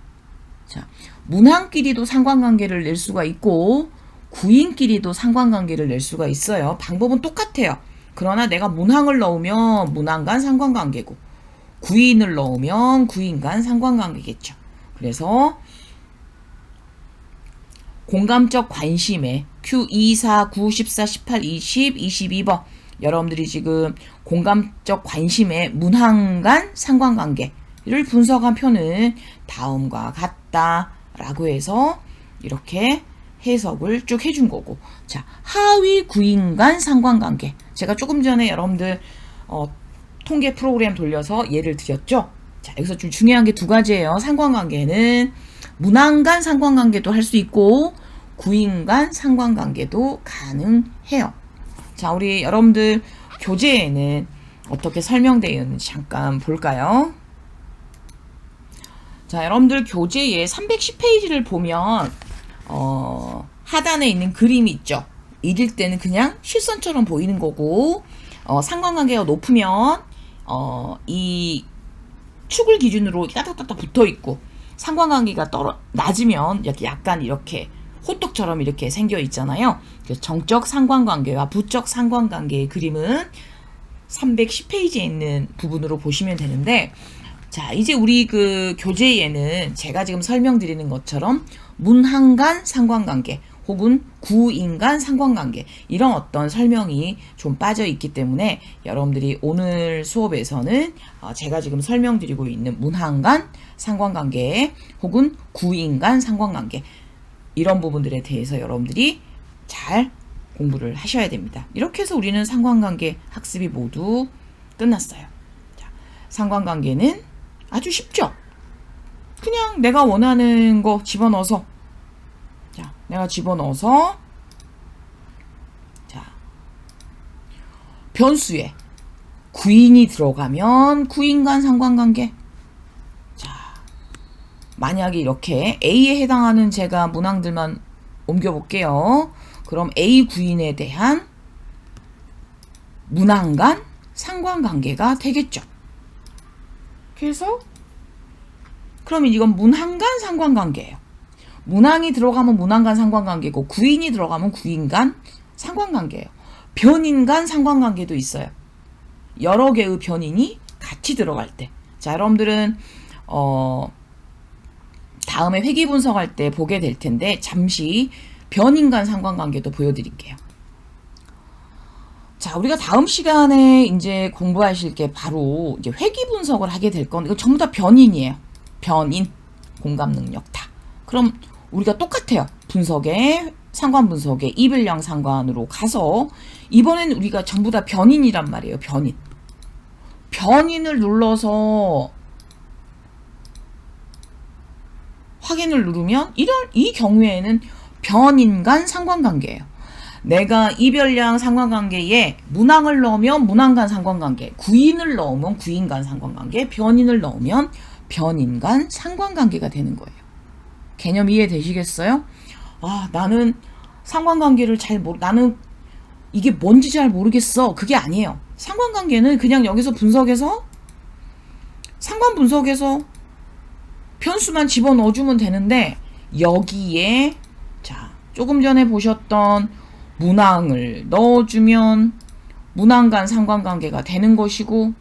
자, 문항끼리도 상관관계를 낼 수가 있고 구인끼리도 상관관계를 낼 수가 있어요. 방법은 똑같아요. 그러나 내가 문항을 넣으면 문항 간 상관관계고 구인을 넣으면 구인 간 상관관계겠죠. 그래서 공감적 관심에 Q2, 4, 9, 14, 18, 20, 22번 여러분들이 지금 공감적 관심의 문항 간 상관관계를 분석한 표는 다음과 같다라고 해서 이렇게 해석을 쭉 해준 거고, 자, 하위 구인 간 상관관계 제가 조금 전에 여러분들 통계 프로그램 돌려서 예를 드렸죠. 자, 여기서 좀 중요한 게 두 가지예요. 상관관계는 문항 간 상관관계도 할 수 있고 구인 간 상관관계도 가능해요. 자, 우리 여러분들 교재에는 어떻게 설명되어 있는지 잠깐 볼까요? 자, 여러분들 교재에 310페이지를 보면 하단에 있는 그림이 있죠. 읽을 때는 그냥 실선처럼 보이는 거고 상관관계가 높으면 이 축을 기준으로 따닥따닥 붙어 있고 상관관계가 낮으면 약간 이렇게 호떡처럼 이렇게 생겨 있잖아요. 그래서 정적 상관관계와 부적 상관관계의 그림은 310페이지에 있는 부분으로 보시면 되는데, 자, 이제 우리 그 교재에는 제가 지금 설명드리는 것처럼 문항 간 상관관계 혹은 구인 간 상관관계 이런 어떤 설명이 좀 빠져 있기 때문에 여러분들이 오늘 수업에서는 제가 지금 설명드리고 있는 문항 간 상관관계 혹은 구인 간 상관관계 이런 부분들에 대해서 여러분들이 잘 공부를 하셔야 됩니다. 이렇게 해서 우리는 상관관계 학습이 모두 끝났어요. 자, 상관관계는 아주 쉽죠? 그냥 내가 원하는 거 집어넣어서, 자, 내가 집어넣어서, 자, 변수에 구인이 들어가면 구인 간 상관관계. 자, 만약에 이렇게 A에 해당하는 제가 문항들만 옮겨볼게요. 그럼 A 구인에 대한 문항 간 상관관계가 되겠죠. 그래서 그러면 이건 문항 간 상관관계예요. 문항이 들어가면 문항 간 상관관계고 구인이 들어가면 구인 간 상관관계예요. 변인 간 상관관계도 있어요. 여러 개의 변인이 같이 들어갈 때. 자, 여러분들은 다음에 회귀 분석할 때 보게 될 텐데 잠시 변인 간 상관관계도 보여드릴게요. 자, 우리가 다음 시간에 이제 공부하실 게 바로 이제 회귀 분석을 하게 될 건데 이거 전부 다 변인이에요. 변인, 공감 능력 다. 그럼 우리가 똑같아요. 분석에 상관 분석에 이별량 상관으로 가서 이번엔 우리가 전부 다 변인이란 말이에요. 변인. 변인을 눌러서 확인을 누르면 이 경우에는 변인 간 상관관계예요. 내가 이별량 상관관계에 문항을 넣으면 문항 간 상관관계, 구인을 넣으면 구인 간 상관관계, 변인을 넣으면 변인 간 상관관계가 되는 거예요. 개념 이해되시겠어요? 아, 나는 상관관계를 나는 이게 뭔지 잘 모르겠어. 그게 아니에요. 상관관계는 그냥 여기서 상관 분석에서 변수만 집어넣어주면 되는데 여기에 자, 조금 전에 보셨던 문항을 넣어주면 문항 간 상관관계가 되는 것이고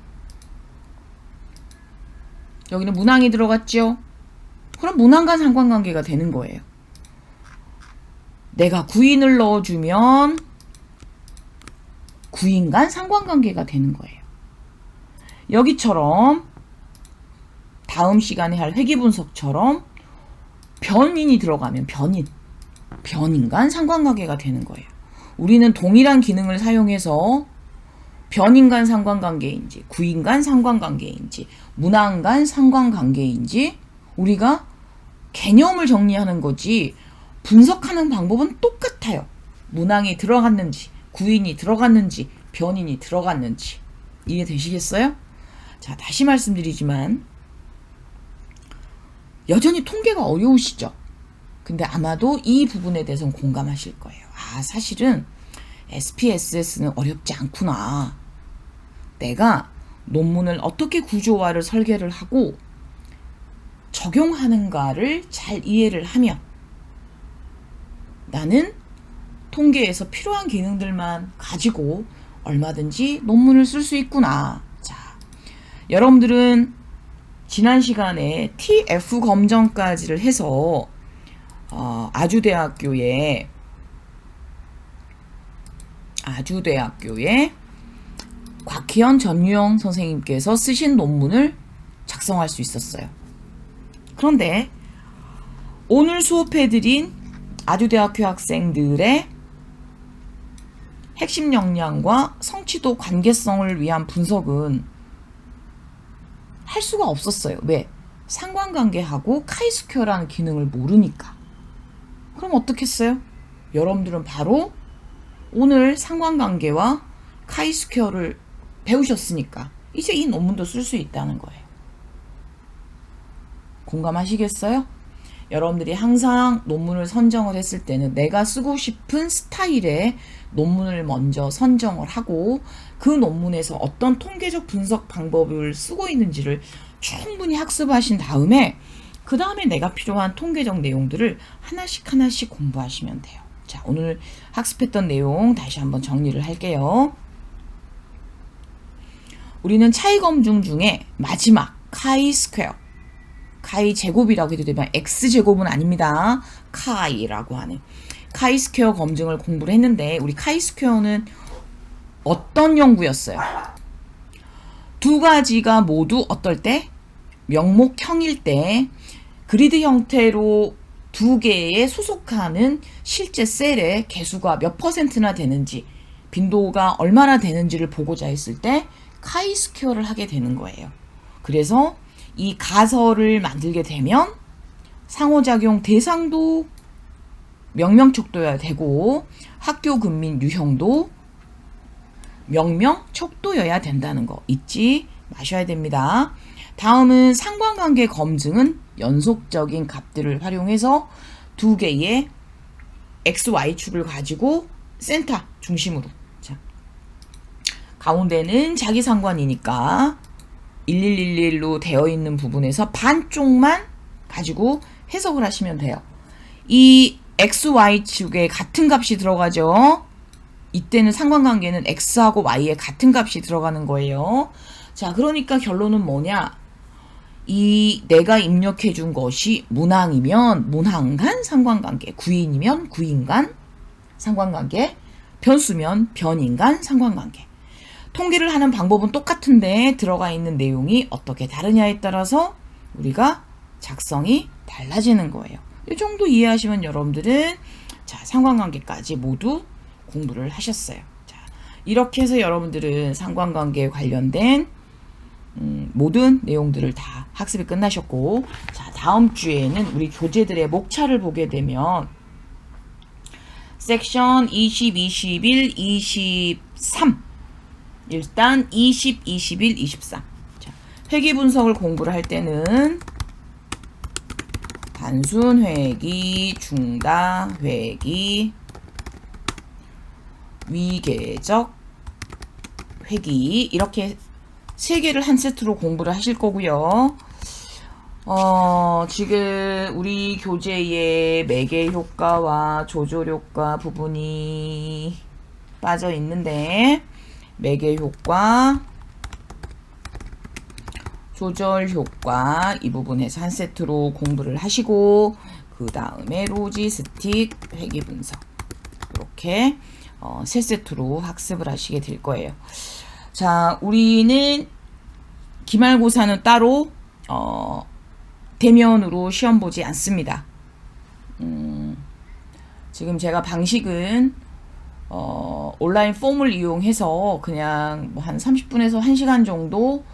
여기는 문항이 들어갔죠? 그럼 문항간 상관관계가 되는 거예요. 내가 구인을 넣어주면 구인간 상관관계가 되는 거예요. 여기처럼 다음 시간에 할 회귀분석처럼 변인이 들어가면 변인간 상관관계가 되는 거예요. 우리는 동일한 기능을 사용해서 변인간 상관관계인지 구인간 상관관계인지 문항간 상관관계인지 우리가 개념을 정리하는 거지 분석하는 방법은 똑같아요. 문항이 들어갔는지 구인이 들어갔는지 변인이 들어갔는지 이해되시겠어요? 자, 다시 말씀드리지만 여전히 통계가 어려우시죠? 근데 아마도 이 부분에 대해서는 공감하실 거예요. 아, 사실은 SPSS는 어렵지 않구나. 내가 논문을 어떻게 구조화를 설계를 하고 적용하는가를 잘 이해를 하면 나는 통계에서 필요한 기능들만 가지고 얼마든지 논문을 쓸 수 있구나. 자, 여러분들은 지난 시간에 TF 검정까지를 해서 아주대학교에 곽희연 전유영 선생님께서 쓰신 논문을 작성할 수 있었어요. 그런데 오늘 수업해드린 아주대학교 학생들의 핵심 역량과 성취도 관계성을 위한 분석은 할 수가 없었어요. 왜? 상관관계하고 카이스퀘어라는 기능을 모르니까. 그럼 어떻게 했어요? 여러분들은 바로 오늘 상관관계와 카이스퀘어를 배우셨으니까 이제 이 논문도 쓸 수 있다는 거예요. 공감하시겠어요? 여러분들이 항상 논문을 선정을 했을 때는 내가 쓰고 싶은 스타일의 논문을 먼저 선정을 하고 그 논문에서 어떤 통계적 분석 방법을 쓰고 있는지를 충분히 학습하신 다음에 그 다음에 내가 필요한 통계적 내용들을 하나씩 공부하시면 돼요. 자, 오늘 학습했던 내용 다시 한번 정리를 할게요. 우리는 차이 검증 중에 마지막 카이스퀘어, 카이 제곱이라고 해도 되면 x제곱은 아닙니다. 카이라고 하는 카이스퀘어 검증을 공부를 했는데 우리 카이스퀘어는 어떤 연구였어요? 두 가지가 모두 어떨 때? 명목형일 때 그리드 형태로 두 개에 소속하는 실제 셀의 개수가 몇 %나 되는지 빈도가 얼마나 되는지를 보고자 했을 때 카이스퀘어를 하게 되는 거예요. 그래서 이 가설을 만들게 되면 상호작용 대상도 명명척도여야 되고 학교 근민 유형도 명명척도여야 된다는 거 잊지 마셔야 됩니다. 다음은 상관관계 검증은 연속적인 값들을 활용해서 두 개의 XY축을 가지고 센터 중심으로 자, 가운데는 자기 상관이니까 1111로 되어 있는 부분에서 반쪽만 가지고 해석을 하시면 돼요. 이 XY축에 같은 값이 들어가죠. 이때는 상관관계는 X하고 Y에 같은 값이 들어가는 거예요. 자, 그러니까 결론은 뭐냐? 이 내가 입력해 준 것이 문항이면 문항간 상관관계, 구인이면 구인간 상관관계, 변수면 변인간 상관관계. 통계를 하는 방법은 똑같은데 들어가 있는 내용이 어떻게 다르냐에 따라서 우리가 작성이 달라지는 거예요. 이 정도 이해하시면 여러분들은 자, 상관관계까지 모두 공부를 하셨어요. 자, 이렇게 해서 여러분들은 상관관계에 관련된 모든 내용들을 다 학습이 끝나셨고, 자, 다음 주에는 우리 교재들의 목차를 보게 되면 섹션 20, 21, 23 일단 20, 21, 23 자, 회귀 분석을 공부를 할 때는 단순 회귀, 중다 회귀, 위계적 회귀 이렇게 세 개를 한 세트로 공부를 하실 거고요. 지금 우리 교재에 매개 효과와 조절 효과 부분이 빠져 있는데 매개 효과, 조절 효과 이 부분에서 한 세트로 공부를 하시고 그 다음에 로지스틱 회귀 분석 이렇게 세 세트로 학습을 하시게 될 거예요. 자, 우리는 기말고사는 따로 대면으로 시험 보지 않습니다. 지금 제가 방식은 온라인 폼을 이용해서 그냥 뭐 한 30분에서 1시간 정도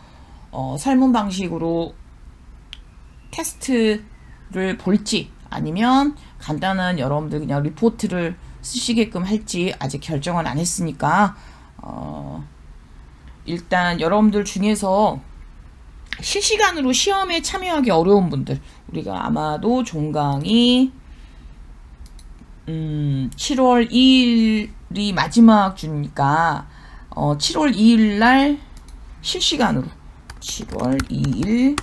설문 방식으로 테스트를 볼지 아니면 간단한 여러분들 그냥 리포트를 쓰시게끔 할지 아직 결정은 안 했으니까 일단 여러분들 중에서 실시간으로 시험에 참여하기 어려운 분들 우리가 아마도 종강이 7월 2일이 마지막 주니까 7월 2일 날 실시간으로 7월 2일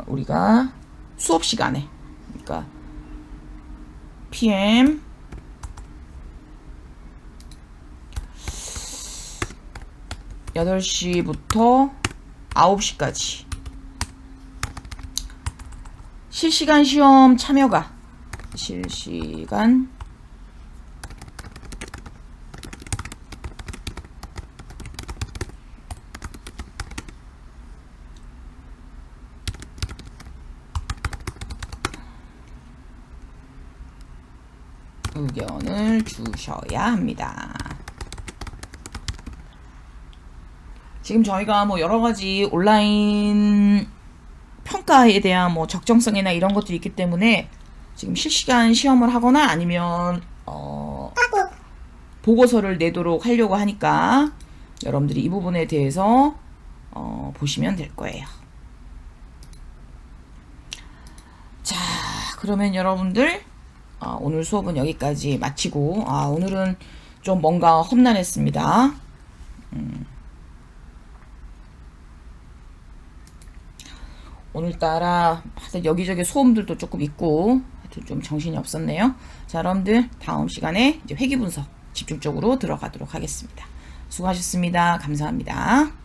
우리가 수업 시간에 그러니까 PM 8시부터 9시까지 실시간 시험 참여가 실시간 의견을 주셔야 합니다. 지금 저희가 뭐 여러 가지 온라인 평가에 대한 뭐 적정성이나 이런 것들이 있기 때문에 지금 실시간 시험을 하거나 아니면 보고서를 내도록 하려고 하니까 여러분들이 이 부분에 대해서 보시면 될 거예요. 자, 그러면 여러분들 오늘 수업은 여기까지 마치고 오늘은 좀 뭔가 험난했습니다. 오늘따라 여기저기 소음들도 조금 있고 하여튼 좀 정신이 없었네요. 자, 여러분들 다음 시간에 이제 회귀 분석 집중적으로 들어가도록 하겠습니다. 수고하셨습니다. 감사합니다.